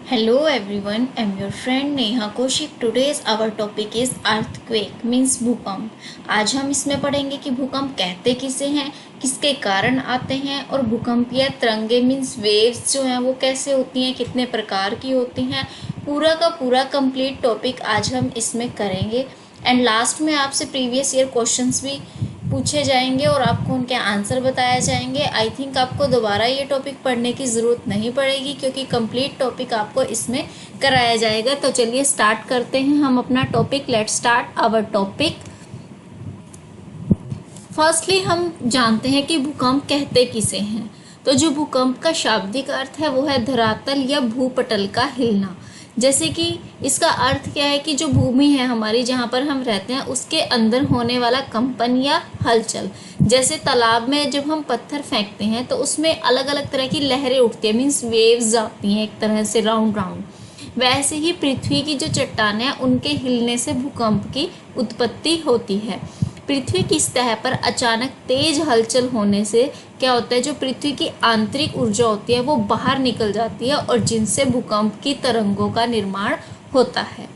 Hello everyone, I'm your friend Neha Kaushik. Today's our topic is earthquake means भूकंप. आज हम इसमें पढ़ेंगे कि भूकंप कहते किसे हैं, किसके कारण आते हैं और भूकंपीय तरंगे मीन्स वेव्स जो हैं वो कैसे होती हैं, कितने प्रकार की होती हैं. पूरा का पूरा कंप्लीट टॉपिक आज हम इसमें करेंगे. एंड लास्ट में आपसे प्रीवियस ईयर क्वेश्चंस भी पूछे जाएंगे और आपको उनके आंसर बताए जाएंगे. आई थिंक आपको दोबारा ये टॉपिक पढ़ने की ज़रूरत नहीं पड़ेगी क्योंकि कंप्लीट टॉपिक आपको इसमें कराया जाएगा. तो चलिए स्टार्ट करते हैं हम अपना topic. Let's start our topic. Firstly हम जानते हैं कि भूकंप कहते किसे हैं. तो जो भूकंप का शाब्दिक अर्थ है वो है धरातल या भूपटल का हिलना. जैसे कि इसका अर्थ क्या है कि जो भूमि है हमारी जहाँ पर हम रहते हैं उसके अंदर होने वाला कंपन या हलचल. जैसे तालाब में जब हम पत्थर फेंकते हैं तो उसमें अलग अलग तरह की लहरें उठती हैं मीन्स वेव्स आती हैं एक तरह से राउंड राउंड. वैसे ही पृथ्वी की जो चट्टानें हैं उनके हिलने से भूकंप की उत्पत्ति होती है. पृथ्वी की सतह पर अचानक तेज हलचल होने से क्या होता है, जो पृथ्वी की आंतरिक ऊर्जा होती है वो बाहर निकल जाती है और जिनसे भूकंप की तरंगों का निर्माण होता है.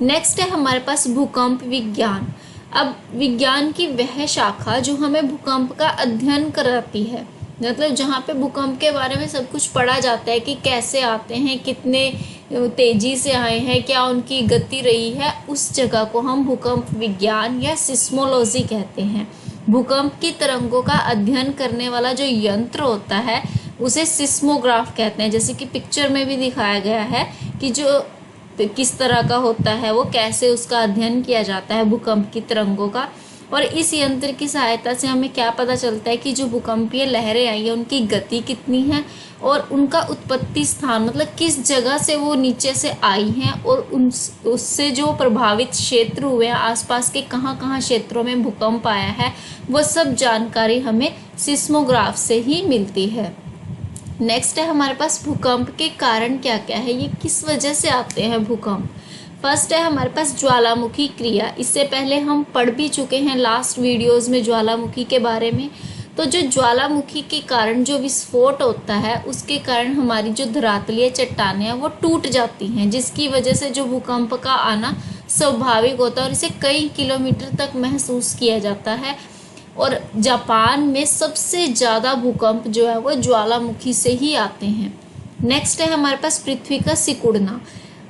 नेक्स्ट है हमारे पास भूकंप विज्ञान. अब विज्ञान की वह शाखा जो हमें भूकंप का अध्ययन कराती है, मतलब जहाँ पे भूकंप के बारे में सब कुछ पढ़ा जाता है कि कैसे आते हैं, कितने तेजी से आए हैं, क्या उनकी गति रही है, उस जगह को हम भूकंप विज्ञान या सिस्मोलॉजी कहते हैं. भूकंप की तरंगों का अध्ययन करने वाला जो यंत्र होता है उसे सिस्मोग्राफ कहते हैं. जैसे कि पिक्चर में भी दिखाया गया है कि जो किस तरह का होता है, वो कैसे उसका अध्ययन किया जाता है भूकंप की तरंगों का. और इस यंत्र की सहायता से हमें क्या पता चलता है कि जो भूकंपीय लहरें आई हैं उनकी गति कितनी है और उनका उत्पत्ति स्थान, मतलब किस जगह से वो नीचे से आई हैं और उससे जो प्रभावित क्षेत्र हुए हैं, आसपास के कहाँ कहाँ क्षेत्रों में भूकंप आया है, वो सब जानकारी हमें सिस्मोग्राफ से ही मिलती है. नेक्स्ट है हमारे पास भूकंप के कारण क्या क्या है, ये किस वजह से आते हैं भूकंप. फर्स्ट है हमारे पास ज्वालामुखी क्रिया. इससे पहले हम पढ़ भी चुके हैं लास्ट वीडियोस में ज्वालामुखी के बारे में. तो जो ज्वालामुखी के कारण जो विस्फोट होता है उसके कारण हमारी जो धरातलीय चट्टानें हैं वो टूट जाती हैं, जिसकी वजह से जो भूकंप का आना स्वाभाविक होता है और इसे कई किलोमीटर तक महसूस किया जाता है. और जापान में सबसे ज़्यादा भूकंप जो है वो ज्वालामुखी से ही आते हैं. नेक्स्ट है हमारे पास पृथ्वी का सिकुड़ना.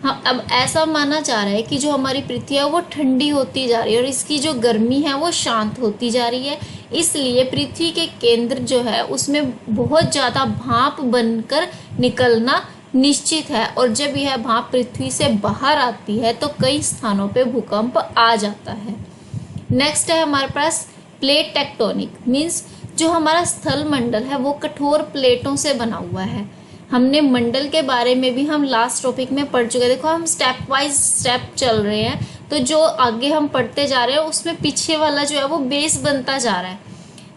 हाँ, अब ऐसा माना जा रहा है कि जो हमारी पृथ्वी है वो ठंडी होती जा रही है और इसकी जो गर्मी है वो शांत होती जा रही है. इसलिए पृथ्वी के केंद्र जो है उसमें बहुत ज़्यादा भाप बनकर निकलना निश्चित है और जब यह भाप पृथ्वी से बाहर आती है तो कई स्थानों पे भूकंप आ जाता है. नेक्स्ट है हमारे पास प्लेट टेक्टोनिक मीन्स जो हमारा स्थल मंडल है वो कठोर प्लेटों से बना हुआ है. हमने मंडल के बारे में भी हम लास्ट टॉपिक में पढ़ चुके हैं. देखो हम स्टेप वाइज स्टेप चल रहे हैं, तो जो आगे हम पढ़ते जा रहे हैं उसमें पीछे वाला जो है वो बेस बनता जा रहा है.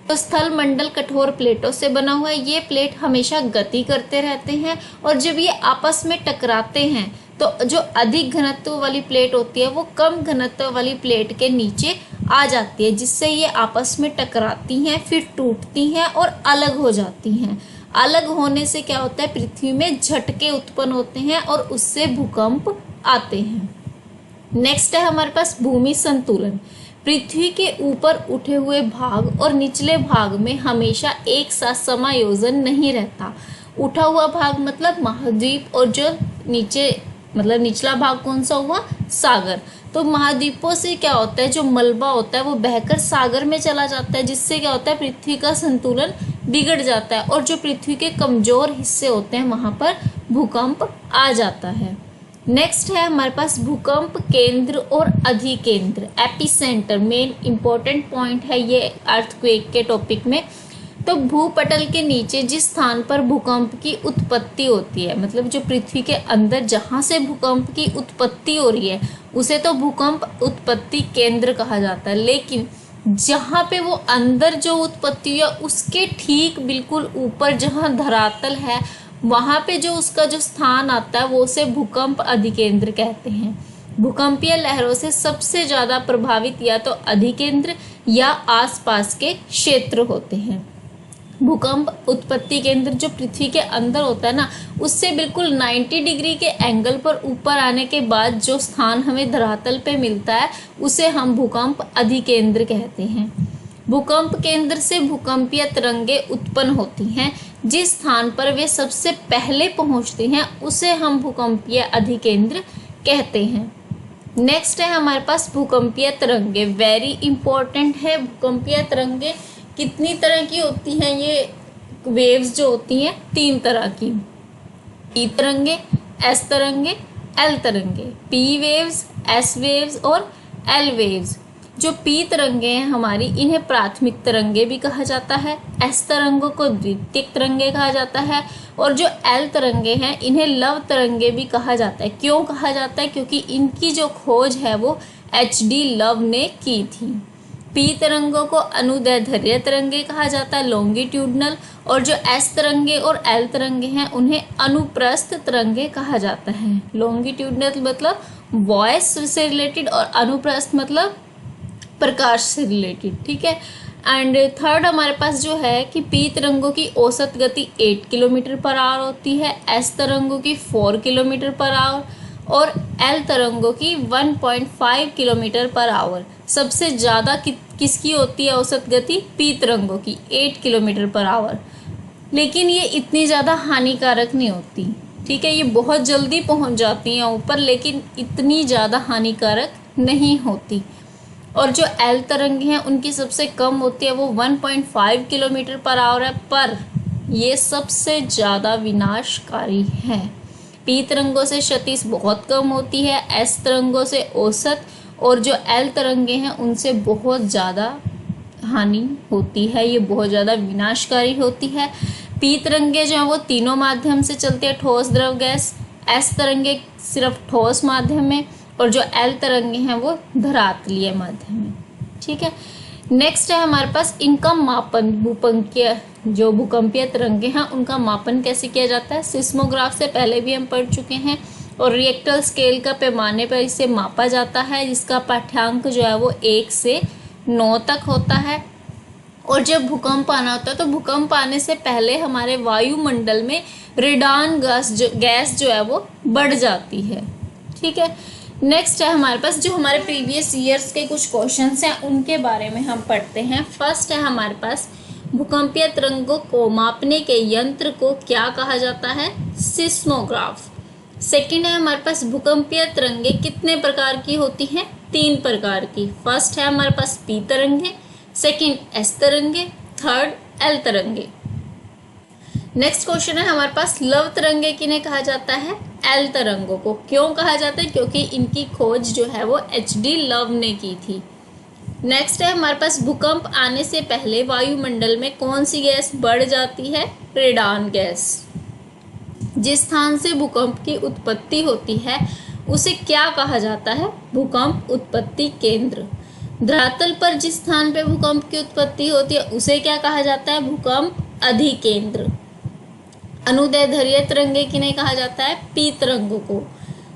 तो स्थल मंडल कठोर प्लेटों से बना हुआ है. ये प्लेट हमेशा गति करते रहते हैं और जब ये आपस में टकराते हैं तो जो अधिक घनत्व वाली प्लेट होती है वो कम घनत्व वाली प्लेट के नीचे आ जाती है, जिससे ये आपस में टकराती हैं, फिर टूटती हैं और अलग हो जाती हैं. अलग होने से क्या होता है, पृथ्वी में झटके उत्पन्न होते हैं और उससे भूकंप आते हैं. नेक्स्ट है हमारे पास भूमि संतुलन. पृथ्वी के ऊपर उठे हुए भाग और निचले भाग में हमेशा एक साथ समायोजन नहीं रहता. उठा हुआ भाग मतलब महाद्वीप और जो नीचे मतलब निचला भाग कौन सा हुआ, सागर. तो महाद्वीपों से क्या होता है, जो मलबा होता है वो बहकर सागर में चला जाता है, जिससे क्या होता है पृथ्वी का संतुलन बिगड़ जाता है और जो पृथ्वी के कमजोर हिस्से होते हैं वहां पर भूकंप आ जाता है. नेक्स्ट है हमारे पास भूकंप केंद्र और अधिकेंद्र एपिसेंटर. मेन इंपॉर्टेंट पॉइंट है ये अर्थक्वेक के टॉपिक में. तो भूपटल के नीचे जिस स्थान पर भूकंप की उत्पत्ति होती है, मतलब जो पृथ्वी के अंदर जहां से भूकंप की उत्पत्ति हो रही है उसे तो भूकंप उत्पत्ति केंद्र कहा जाता है. लेकिन जहाँ पे वो अंदर जो उत्पत्ति है उसके ठीक बिल्कुल ऊपर जहाँ धरातल है वहाँ पे जो उसका जो स्थान आता है वो उसे भूकंप अधिकेंद्र कहते हैं. भूकंपीय लहरों से सबसे ज़्यादा प्रभावित या तो अधिकेंद्र या आसपास के क्षेत्र होते हैं. भूकंप उत्पत्ति केंद्र जो पृथ्वी के अंदर होता है ना, उससे बिल्कुल 90 डिग्री के एंगल पर ऊपर आने के बाद जो स्थान हमें धरातल पे मिलता है उसे हम भूकंप अधिकेंद्र कहते हैं। भूकंप केंद्र से भूकंपीय तरंगे उत्पन्न होती हैं। जिस स्थान पर वे सबसे पहले पहुंचती हैं उसे हम भूकंपीय अधिकेंद्र कहते हैं। नेक्स्ट है हमारे पास भूकंपीय तरंगे। वेरी इंपॉर्टेंट है। भूकंपीय तरंगे कितनी तरह की होती हैं? ये वेव्स जो होती हैं 3 तरह की, ई तरंगे, एस तरंगे, एल तरंगे। पी वेव्स, एस वेव्स और एल वेव्स। जो पी तरंगे हैं हमारी, इन्हें प्राथमिक तरंगे भी कहा जाता है। एस तरंगों को द्वितीयक तरंगे कहा जाता है और जो एल तरंगे हैं इन्हें लव तरंगे भी कहा जाता है। क्यों कहा जाता है? क्योंकि इनकी जो खोज है वो HD लव ने की थी। पी तरंगों को अनुदैर्ध्य तरंगे कहा जाता है, लॉन्गिट्यूडनल, और जो एस तरंगे और एल तरंगे हैं उन्हें अनुप्रस्थ तरंगे कहा जाता है। लॉन्गिट्यूडनल मतलब वॉइस से रिलेटेड और अनुप्रस्थ मतलब प्रकाश से रिलेटेड, ठीक है। एंड थर्ड हमारे पास जो है कि पी तरंगों की औसत गति 8 किलोमीटर पर आवर होती है, एस तरंगों की 4 किलोमीटर पर आवर और एल तरंगों की 1.5 किलोमीटर पर आवर। सबसे ज़्यादा किसकी होती है औसत गति? पी तरंगों की 8 किलोमीटर पर आवर। लेकिन ये इतनी ज़्यादा हानिकारक नहीं होती, ठीक है। ये बहुत जल्दी पहुंच जाती हैं ऊपर, लेकिन इतनी ज़्यादा हानिकारक नहीं होती। और जो एल तरंगे हैं उनकी सबसे कम होती है, वो 1.5 किलोमीटर पर आवर है, पर ये सबसे ज़्यादा विनाशकारी है। पी तरंगों से क्षति बहुत कम होती है, एस तरंगों से औसत, और जो एल तरंगे हैं उनसे बहुत ज़्यादा हानि होती है। ये बहुत ज़्यादा विनाशकारी होती है। पी तरंगे जो हैं वो तीनों माध्यम से चलते हैं, ठोस, द्रव, गैस। एस तरंगे सिर्फ ठोस माध्यम में, और जो एल तरंगे हैं वो धरातलीय माध्यम में, ठीक है। नेक्स्ट है हमारे पास इनका मापन। भूकंपीय तरंगे हैं उनका मापन कैसे किया जाता है? सिस्मोग्राफ से पहले भी हम पढ़ चुके हैं, और रिएक्टर स्केल का पैमाने पर इसे मापा जाता है, जिसका पाठ्यांक जो है वो 1 से 9 तक होता है। और जब भूकंप आना होता है तो भूकंप आने से पहले हमारे वायुमंडल में रेडान गैस जो है वो बढ़ जाती है, ठीक है। नेक्स्ट है हमारे पास जो हमारे प्रीवियस ईयर्स के कुछ क्वेश्चंस हैं उनके बारे में हम पढ़ते हैं। फर्स्ट है हमारे पास भूकंपीय तरंगों को मापने के यंत्र को क्या कहा जाता है? सिस्मोग्राफ। सेकंड है हमारे पास भूकंपीय तरंगे कितने प्रकार की होती हैं? 3 प्रकार की। फर्स्ट है हमारे पास पी तरंगे, सेकंड एस तरंगे, थर्ड एल तरंगे। नेक्स्ट क्वेश्चन है हमारे पास लव तरंगे किन्हें कहा जाता है? एल तरंगों को। क्यों कहा जाता है? क्योंकि इनकी खोज जो है वो HD लव ने की थी। नेक्स्ट है हमारे पास भूकंप आने से पहले वायुमंडल में कौन सी गैस बढ़ जाती है? Radon gas. जिस स्थान से भूकंप की उत्पत्ति होती है उसे क्या कहा जाता है? भूकंप उत्पत्ति केंद्र। धरातल पर जिस स्थान पर भूकंप की उत्पत्ति होती है उसे क्या कहा जाता है? भूकंप अधिकेंद्र। अनुदैर्ध्य तरंगे किन्हें कहा जाता है? पी तरंगों को।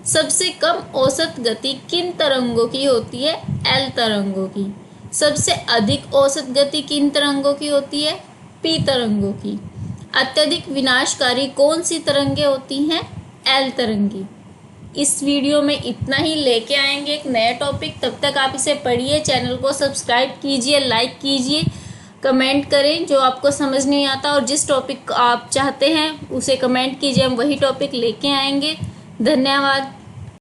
सबसे कम औसत गति किन तरंगों की होती है? एल तरंगों की। सबसे अधिक औसत गति किन तरंगों की होती है? पी तरंगों की। अत्यधिक विनाशकारी कौन सी तरंगे होती हैं? एल तरंगी। इस वीडियो में इतना ही। लेके आएंगे एक नया टॉपिक, तब तक आप इसे पढ़िए, चैनल को सब्सक्राइब कीजिए, लाइक कीजिए, कमेंट करें जो आपको समझ नहीं आता, और जिस टॉपिक आप चाहते हैं उसे कमेंट कीजिए, हम वही टॉपिक लेके आएंगे। धन्यवाद।